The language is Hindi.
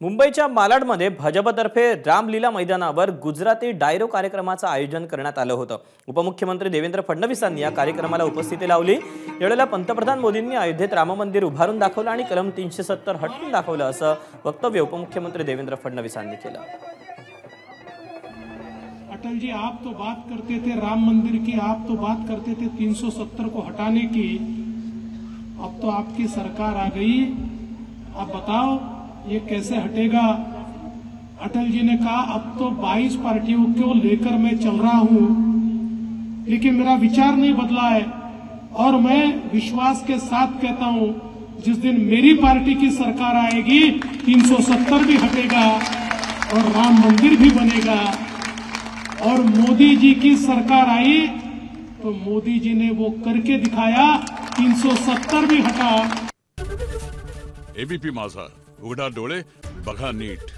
मुंबईच्या मालाडमध्ये भाजपतर्फे रामलीला मैदानावर गुजराती डायरो कार्यक्रमाचं आयोजन करण्यात आलं होतं। उपमुख्यमंत्री देवेंद्र फडणवीसांनी या कार्यक्रमाला उपस्थिती लावली। यावेळेला पंतप्रधान मोदींनी अयोध्येत राम मंदिर उभारून दाखवलं आणि कलम 370 हटवून दाखवलं असं वक्तव्य उपमुख्यमंत्री देवेंद्र फडणवीसांनी केलं। अटल जी, आप तो बात करते थे राम मंदिर की, आप तो बात करते थे 370 को हटाने की। अब तो आपकी सरकार आ गई, अब बताओ ये कैसे हटेगा। अटल जी ने कहा अब तो 22 पार्टियों को लेकर मैं चल रहा हूं, लेकिन मेरा विचार नहीं बदला है और मैं विश्वास के साथ कहता हूं जिस दिन मेरी पार्टी की सरकार आएगी 370 भी हटेगा और राम मंदिर भी बनेगा। और मोदी जी की सरकार आई तो मोदी जी ने वो करके दिखाया, 370 भी हटा। एबीपी माझा, उघडा डोळे बघा नीट।